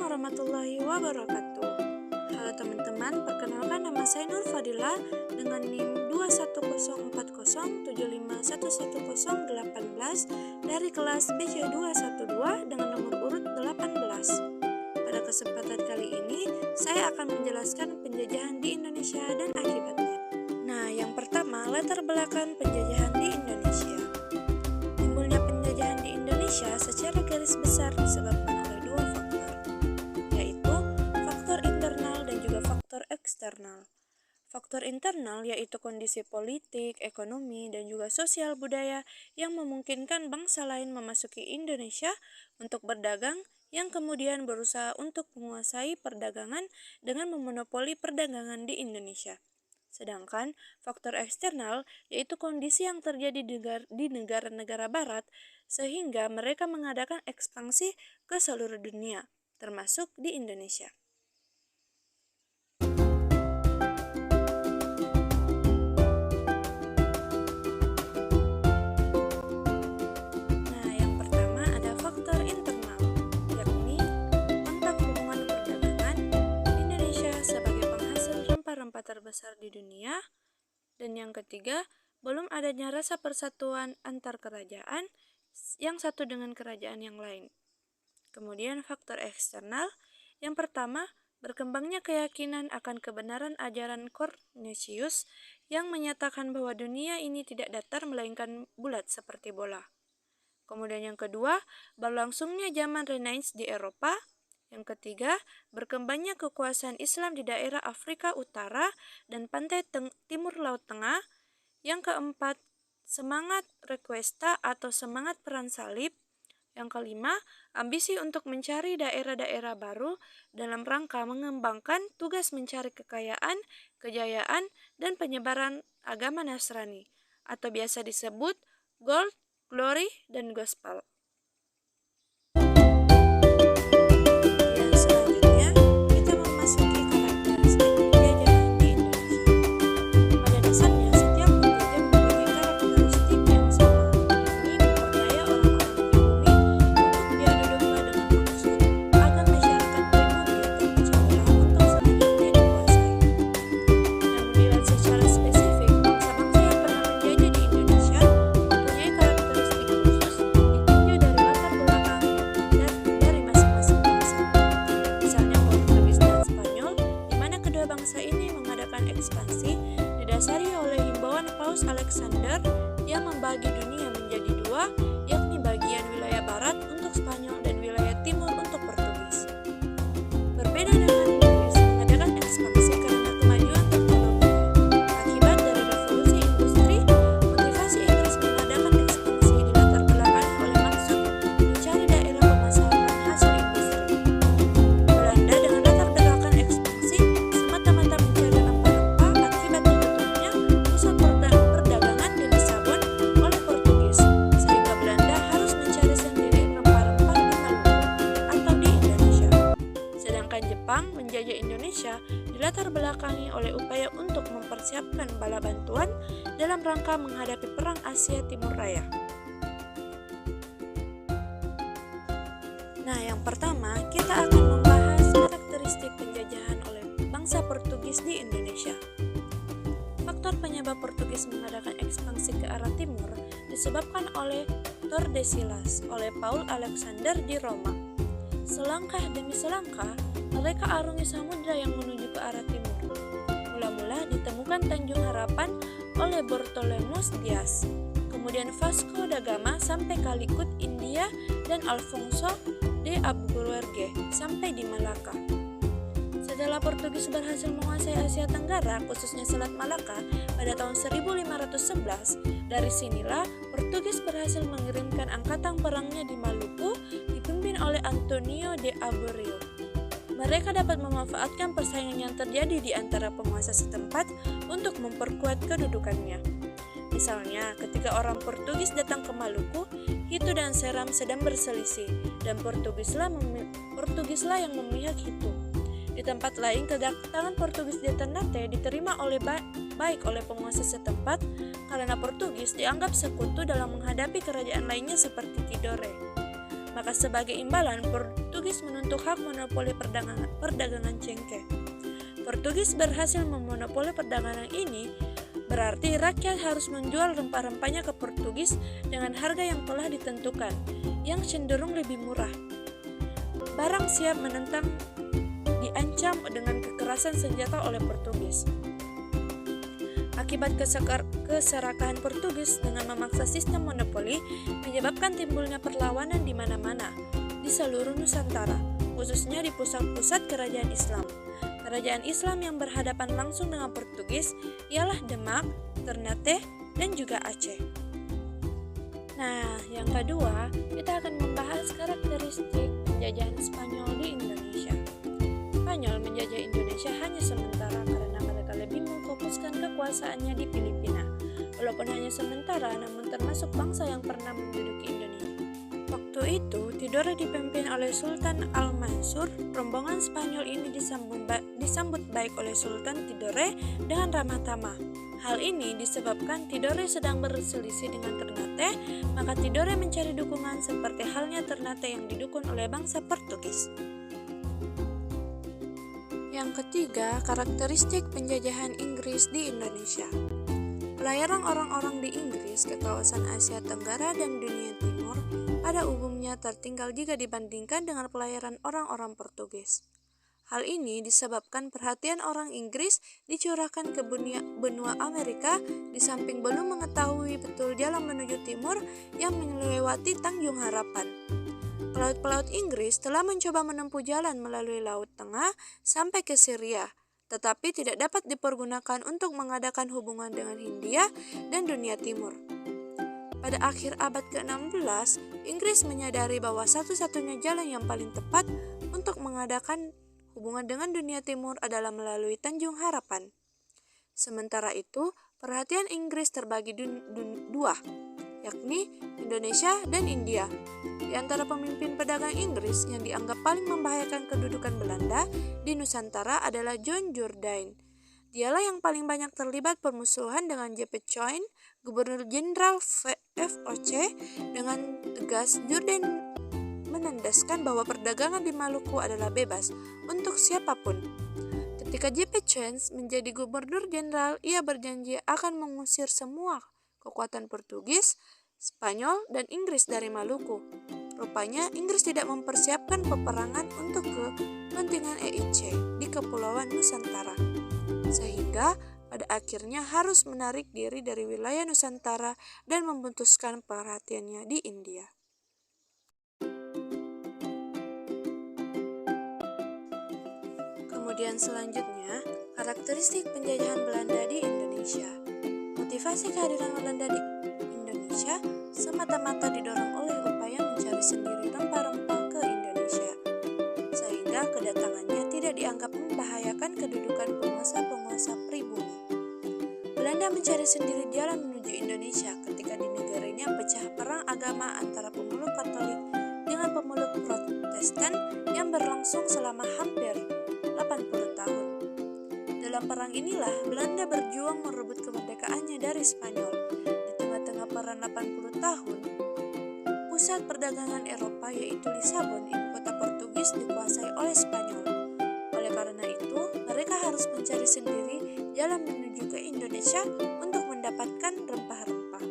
warahmatullahi wabarakatuh. Halo teman-teman, perkenalkan nama saya Nur Fadila dengan NIM 2104075111018 dari kelas BC212 dengan nomor urut 18. Pada kesempatan kali ini, saya akan menjelaskan penjajahan di Indonesia dan akibatnya. Nah, yang pertama, latar belakang penjajahan di Indonesia. Timbulnya penjajahan di Indonesia secara garis besar disebabkan oleh dua faktor, yaitu faktor internal dan juga faktor eksternal. Faktor internal yaitu kondisi politik, ekonomi, dan juga sosial budaya yang memungkinkan bangsa lain memasuki Indonesia untuk berdagang yang kemudian berusaha untuk menguasai perdagangan dengan memonopoli perdagangan di Indonesia. Sedangkan faktor eksternal yaitu kondisi yang terjadi di negara-negara barat sehingga mereka mengadakan ekspansi ke seluruh dunia, termasuk di Indonesia. Nah, yang pertama ada faktor internal, yakni kontak hubungan perdagangan Indonesia sebagai penghasil rempah-rempah terbesar di dunia. Dan yang ketiga, belum adanya rasa persatuan antar kerajaan yang satu dengan kerajaan yang lain. Kemudian faktor eksternal, yang pertama, berkembangnya keyakinan akan kebenaran ajaran Confucius yang menyatakan bahwa dunia ini tidak datar melainkan bulat seperti bola. Kemudian yang kedua, berlangsungnya zaman Renaissance di Eropa. Yang ketiga, berkembangnya kekuasaan Islam di daerah Afrika Utara dan pantai timur Laut Tengah. Yang keempat, semangat Reconquista atau semangat perang salib. Yang kelima, ambisi untuk mencari daerah-daerah baru dalam rangka mengembangkan tugas mencari kekayaan, kejayaan, dan penyebaran agama Nasrani, atau biasa disebut Gold, Glory, dan Gospel. Dan selanjutnya, kita memasuki karakteristik penjajahan di Indonesia. Pada dasarnya, setiap penjajah memiliki karakteristik yang sama, yakni memperdaya orang-orang di bumi untuk diadu domba dengan maksud agar masyarakat pribumi terpecah belah untuk selanjutnya dikuasai. Namun dilihat secara spesifik, bangsa-bangsa yang pernah menjajah di Indonesia mempunyai karakteristik khusus ditinjau dari latar belakang dari masing-masing bangsa. Misalnya Portugis dan Spanyol, di mana kedua bangsa ini mengadakan ekspansi didasari oleh himbauan Paus Alexander yang membagi dunia menjadi dua, yakni bagian wilayah barat untuk Spanyol dan wilayah timur untuk Portugis. Berbeda dengan Inggris, mengadakan ekspansi karena kemajuan teknologi. Akibat dari revolusi industri, motivasi Inggris mengadakan ekspansi dilatar belakangi oleh maksud mencari daerah pemasaran hasil industri. Belanda dengan latar belakang ekspansi semata-mata mencari rempah-rempah akibat ditutupnya pusat perdagangan di Lisabon oleh Portugis, sehingga Belanda harus mencari sendiri rempah-rempah di Maluku atau di Indonesia. Sedangkan Jepang menjajah Indonesia dilatar belakangi oleh upaya untuk mempersiapkan bala bantuan dalam rangka menghadapi Perang Asia Timur Raya. Nah, yang pertama kita akan membahas karakteristik penjajahan oleh bangsa Portugis di Indonesia. Faktor penyebab Portugis mengadakan ekspansi ke arah timur disebabkan oleh Tordesillas oleh Paul Alexander di Roma. Selangkah demi selangkah, mereka arungi samudra yang menuju ke arah timur. Mula-mula ditemukan Tanjung Harapan oleh Bartolomeus Dias, kemudian Vasco da Gama sampai Calicut, India, dan Alfonso de Albuquerque sampai di Malaka. Setelah Portugis berhasil menguasai Asia Tenggara, khususnya Selat Malaka, pada tahun 1511, dari sinilah Portugis berhasil mengirimkan angkatan perangnya di Maluku dipimpin oleh Antonio de Abreu. Mereka dapat memanfaatkan persaingan yang terjadi di antara penguasa setempat untuk memperkuat kedudukannya. Misalnya, ketika orang Portugis datang ke Maluku, Hitu dan Seram sedang berselisih, dan Portugislah yang memihak Hitu. Di tempat lain, kedatangan Portugis di Ternate diterima baik oleh penguasa setempat karena Portugis dianggap sekutu dalam menghadapi kerajaan lainnya seperti Tidore. Maka sebagai imbalan, Portugis menuntut hak monopoli perdagangan cengkeh. Portugis berhasil memonopoli perdagangan ini, berarti rakyat harus menjual rempah-rempahnya ke Portugis dengan harga yang telah ditentukan, yang cenderung lebih murah. Barang siap menentang diancam dengan kekerasan senjata oleh Portugis. Akibat keserakahan Portugis dengan memaksa sistem monopoli menyebabkan timbulnya perlawanan di mana-mana di seluruh Nusantara, khususnya di pusat-pusat kerajaan Islam. Kerajaan Islam yang berhadapan langsung dengan Portugis ialah Demak, Ternate, dan juga Aceh. Nah, yang kedua, kita akan membahas karakteristik penjajahan Spanyol di Indonesia. Spanyol menjajah Indonesia hanya sementara karena mereka lebih memfokuskan kekuasaannya di Filipina. Walaupun hanya sementara, namun termasuk bangsa yang pernah menduduki Indonesia. Waktu itu, Tidore dipimpin oleh Sultan Al-Mansur. Rombongan Spanyol ini disambut baik oleh Sultan Tidore dengan ramah tamah. Hal ini disebabkan Tidore sedang berselisih dengan Ternate, maka Tidore mencari dukungan seperti halnya Ternate yang didukung oleh bangsa Portugis. Yang ketiga, karakteristik penjajahan Inggris di Indonesia. Pelayaran orang-orang di Inggris ke kawasan Asia Tenggara dan dunia Timur pada umumnya tertinggal jika dibandingkan dengan pelayaran orang-orang Portugis. Hal ini disebabkan perhatian orang Inggris dicurahkan ke benua Amerika di samping belum mengetahui betul jalan menuju timur yang melewati Tanjung Harapan. Pelaut-pelaut Inggris telah mencoba menempuh jalan melalui Laut Tengah sampai ke Syria, tetapi tidak dapat dipergunakan untuk mengadakan hubungan dengan Hindia dan dunia timur. Pada akhir abad ke-16, Inggris menyadari bahwa satu-satunya jalan yang paling tepat untuk mengadakan hubungan dengan dunia timur adalah melalui Tanjung Harapan. Sementara itu, perhatian Inggris terbagi dua, yakni Indonesia dan India. Di antara pemimpin pedagang Inggris yang dianggap paling membahayakan kedudukan Belanda di Nusantara adalah John Jourdain. Dialah yang paling banyak terlibat permusuhan dengan J.P. Coin, Gubernur Jenderal VOC. Dengan tegas, Jourdain menandaskan bahwa perdagangan di Maluku adalah bebas untuk siapapun. Ketika J.P. Coin menjadi Gubernur Jenderal, ia berjanji akan mengusir semua kekuatan Portugis, Spanyol, dan Inggris dari Maluku. Rupanya, Inggris tidak mempersiapkan peperangan untuk kepentingan EIC di Kepulauan Nusantara, sehingga pada akhirnya harus menarik diri dari wilayah Nusantara dan memutuskan perhatiannya di India. Kemudian selanjutnya, karakteristik penjajahan Belanda di Indonesia. Motivasi kehadiran Belanda di Indonesia semata-mata didorong oleh upaya mencari sendiri rempah-rempah ke Indonesia, sehingga kedatangannya tidak dianggap membahayakan kedudukan penguasa-penguasa pribumi. Belanda mencari sendiri jalan menuju Indonesia ketika di negaranya pecah perang agama antara pemeluk Katolik dengan pemeluk Protestan yang berlangsung selama hampir 80 tahun. Dalam perang inilah Belanda berjuang merebut kemerdekaannya dari Spanyol. Di tengah-tengah perang 80 tahun, pusat perdagangan Eropa yaitu Lisabon, ibu kota Portugis, dikuasai oleh Spanyol. Oleh karena itu, mereka harus mencari sendiri jalan menuju ke Indonesia untuk mendapatkan rempah-rempah.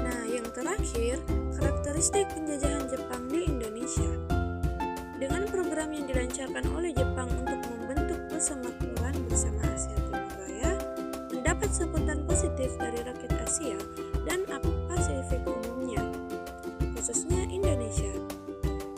Nah, yang terakhir, karakteristik penjajahan Jepang di Indonesia. Dengan program yang dilancarkan oleh Jepang untuk membentuk persemakmuran bersama Asia Timur Raya, mendapat sambutan positif dari rakyat Asia dan Pasifik umumnya, khususnya Indonesia,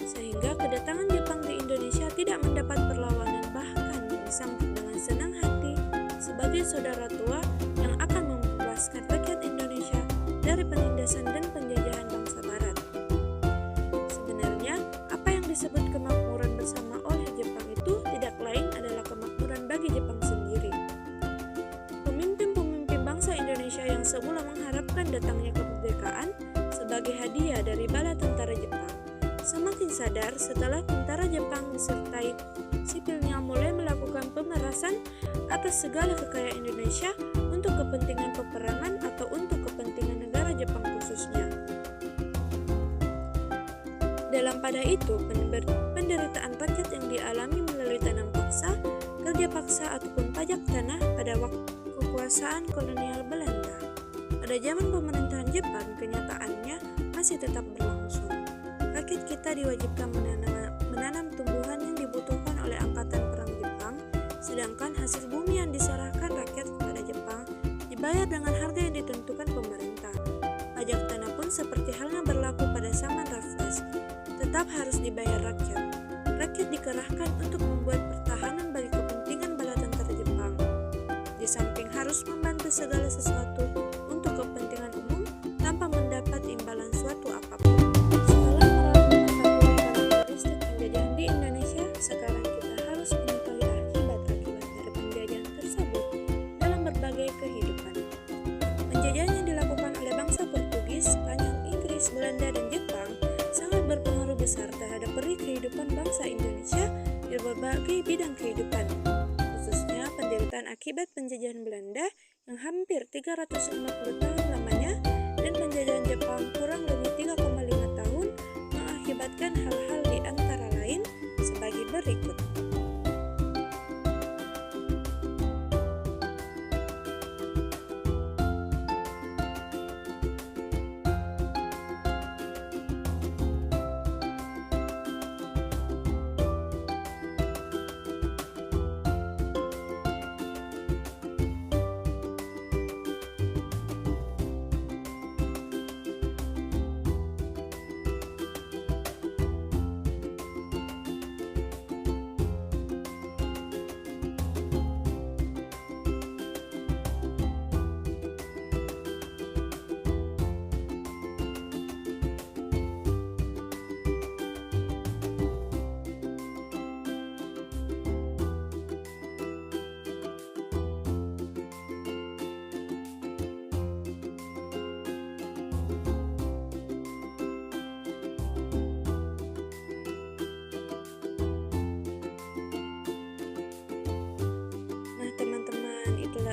sehingga kedatangan Jepang di Indonesia tidak mendapat perlawanan, bahkan disambut dengan senang hati sebagai saudara tua yang akan membebaskan rakyat Indonesia dari penindasan dan penjajahan bangsa Barat. Sebenarnya, apa yang disebut kemakmuran bersama oleh Jepang itu tidak lain adalah kemakmuran bagi Jepang sendiri. Pemimpin-pemimpin bangsa Indonesia yang semula mengharapkan datangnya kemerdekaan sebagai hadiah dari bala tentara Jepang, semakin sadar setelah tentara Jepang disertai sipilnya mulai melakukan pemerasan atas segala kekayaan Indonesia untuk kepentingan peperangan atau untuk kepentingan negara Jepang khususnya. Dalam pada itu, penderitaan rakyat yang dialami melalui tanam paksa, kerja paksa ataupun pajak tanah pada waktu kekuasaan kolonial Belanda. Pada zaman pemerintahan Jepang, kenyataannya masih tetap berlangsung. Rakyat kita diwajibkan menanam tumbuhan yang dibutuhkan oleh angkatan perang Jepang, sedangkan hasil bumi yang diserahkan rakyat kepada Jepang dibayar dengan harga yang ditentukan pemerintah. Pajak tanah pun seperti halnya berlaku pada zaman Raffles, tetap harus dibayar rakyat. Rakyat dikerahkan untuk membuat pertahanan bagi kepentingan bala tentara Jepang. Di samping harus membantu segala sesuatu untuk kepentingan umum tanpa mendapat imbalan suatu apapun. Setelah mengetahui karakteristik penjajahan di Indonesia, sekarang kita harus mengetahui akibat-akibat dari penjajahan tersebut dalam berbagai kehidupan. Penjajahan yang dilakukan oleh bangsa Portugis, Spanyol, Inggris, Belanda, dan Jepang sangat berpengaruh besar terhadap peri kehidupan bangsa Indonesia di berbagai bidang kehidupan, khususnya penderitaan akibat penjajahan Belanda yang hampir 350 tahun lamanya dan penjajahan Jepang kurang lebih 3,5 tahun mengakibatkan hal-hal di antara lain sebagai berikut.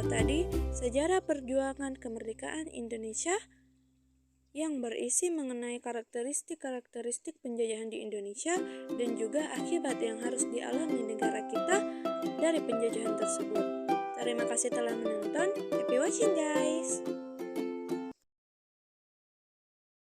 Tadi sejarah perjuangan kemerdekaan Indonesia yang berisi mengenai karakteristik-karakteristik penjajahan di Indonesia dan juga akibat yang harus dialami negara kita dari penjajahan tersebut. Terima kasih telah menonton. Happy watching guys.